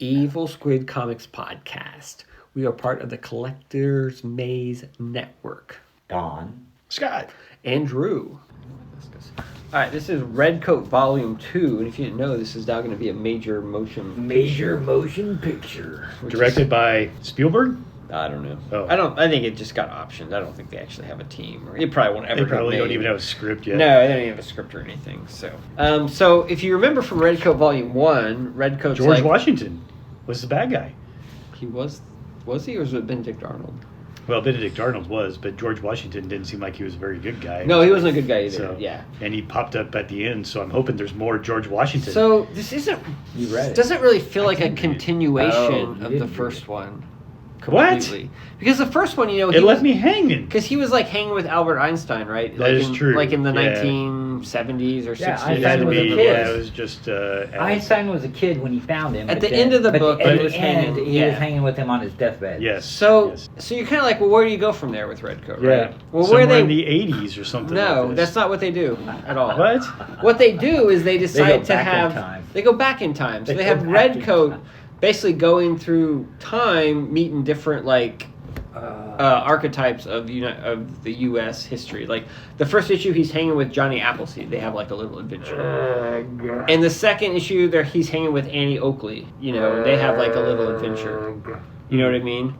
Evil Squid Comics Podcast. We are part of the Collector's Maze Network. Don. Scott. Andrew. All right, this is Redcoat Volume 2, and if you didn't know, this is now going to be a major motion picture. Directed by Spielberg? I don't know. Oh. I think it just got optioned. I don't think they actually have a team, or it probably won't ever. They probably don't even have a script yet. No, they don't even have a script or anything. So, if you remember from Redcoat Volume 1, Redcoat's George Washington was the bad guy. He was he, or was it Benedict Arnold? Well, Benedict Arnold was, but George Washington didn't seem like he was a very good guy. No, he wasn't a good guy either. So, yeah. And he popped up at the end, so I'm hoping there's more George Washington. So this isn't. You read it. Doesn't really feel like a continuation of the didn't first one. What? Completely. Because the first one, it left me hanging. Because he was like hanging with Albert Einstein, right? That is true. Like in the Yeah. 1970s or 60s. Einstein It had to was a be, kid. yeah, it was just... Einstein was a kid when he found him. At the end of the book, he he was hanging. He was hanging with him on his deathbed. Yes. So yes. you're kind of like, well, where do you go from there with Redcoat, Yeah. right? Well, Somewhere where in the 80s or something No, like this. that's not what they do at all. What? What they do is they decide to back in have. time. They go back in time. So They they go have back in Redcoat time. basically going through time, meeting different like archetypes of of the U.S. history. Like the first issue, he's hanging with Johnny Appleseed. They have like a little adventure. And the second issue, there he's hanging with Annie Oakley. They have like a little adventure. You know what I mean?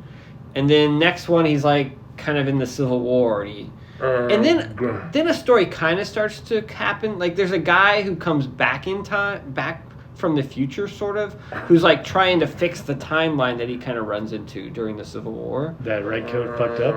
And then next one, he's like kind of in the Civil War, and then a story kind of starts to happen. Like there's a guy who comes back in time, back from the future, sort of, who's like trying to fix the timeline that he kind of runs into during the Civil War. That Redcoat fucked up?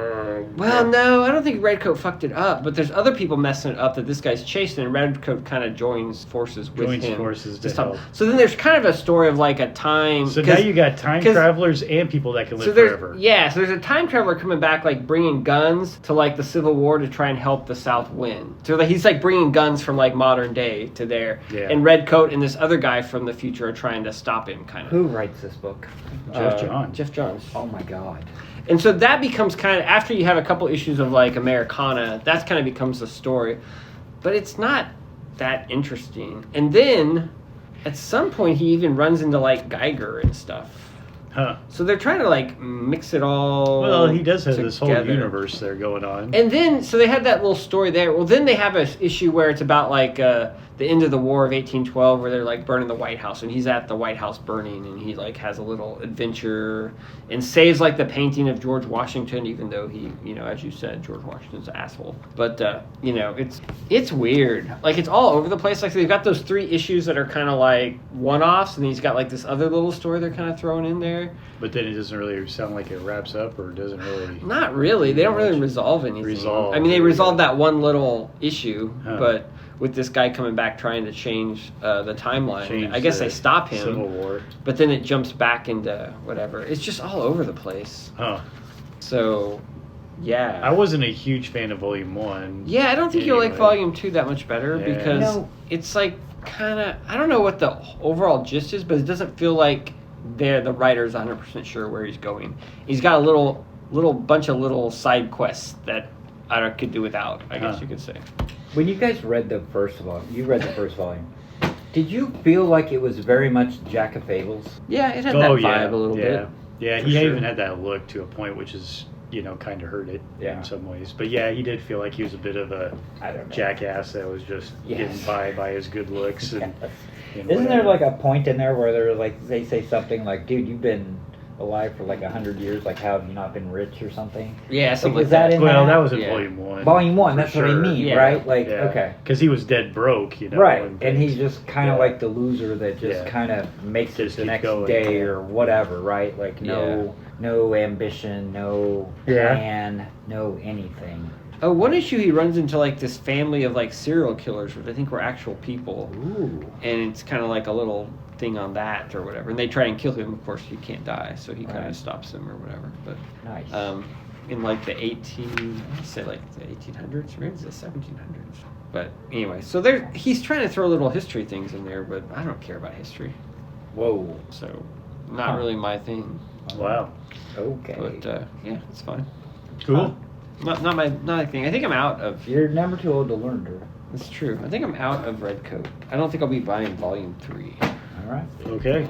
Well, no, I don't think Redcoat fucked it up, but there's other people messing it up that this guy's chasing, and Redcoat kind of joins forces with him. Joins forces to help. So then there's kind of a story of like a time... So now you got time travelers and people that can live forever. Yeah, so there's a time traveler coming back, like bringing guns to like the Civil War to try and help the South win. So like, he's like bringing guns from like modern day to there. Yeah. And Redcoat and this other guy from the future are trying to stop him, kind of. Who writes this book? Jeff Johns. Oh my God. And so that becomes kind of, after you have a couple issues of like Americana, that kind of becomes the story. But it's not that interesting. And then at some point he even runs into like Geiger and stuff. Huh. So they're trying to like mix it all. Well, he does have this whole together. universe there going on. And then, so they had that little story there. Well, then they have an issue where it's about like the end of the War of 1812, where they're like burning the White House, and he's at the White House burning, and he like has a little adventure and saves like the painting of George Washington, even though he, as you said, George Washington's an asshole. But it's weird. Like it's all over the place. Like they've got those 3 issues that are kind of like one-offs, and he's got like this other little story they're kind of throwing in there. But then it doesn't really sound like it wraps up, or doesn't really... Not really. They don't really resolve anything. I mean, they resolved that one little issue, but with this guy coming back trying to change the timeline. I guess they stop him. Civil War. But then it jumps back into whatever. It's just all over the place. Huh. So, yeah. I wasn't a huge fan of Volume 1. Yeah, I don't think you'll like Volume 2 that much better because it's like kind of... I don't know what the overall gist is, but it doesn't feel like the writer's 100% sure where he's going. He's got a little bunch of little side quests that I could do without, I guess you could say. When you guys read the first volume, did you feel like it was very much Jack of Fables? Yeah, it had that vibe a little bit. Yeah, he even had that look to a point, which is, kind of hurt it in some ways. But yeah, he did feel like he was a bit of a jackass that was just getting by his good looks. And Isn't there like a point in there where they're like, they say something like, dude, you've been alive for like 100 years, like how have you not been rich or something? Yeah, something like, like that. in well, that? that was in Volume 1. Volume 1, that's what I mean, right? Like, okay. Because he was dead broke, Right, and he's just kind of like the loser that just kind of makes it the next day or whatever, right? Like no ambition, no plan, no anything. Oh, one issue he runs into like this family of like serial killers, which I think were actual people. Ooh. And it's kind of like a little thing on that or whatever. And they try and kill him. Of course, he can't die, so he kind of stops them or whatever. But nice. In like the 1800s, maybe it's the 1700s. But anyway, so he's trying to throw little history things in there, but I don't care about history. Whoa. So not really my thing. Wow. Okay. But yeah, it's fine. Cool. Not my thing. I think I'm out of... You're never too old to learn, Drew. That's true. I think I'm out of Redcoat. I don't think I'll be buying Volume 3. All right. Okay.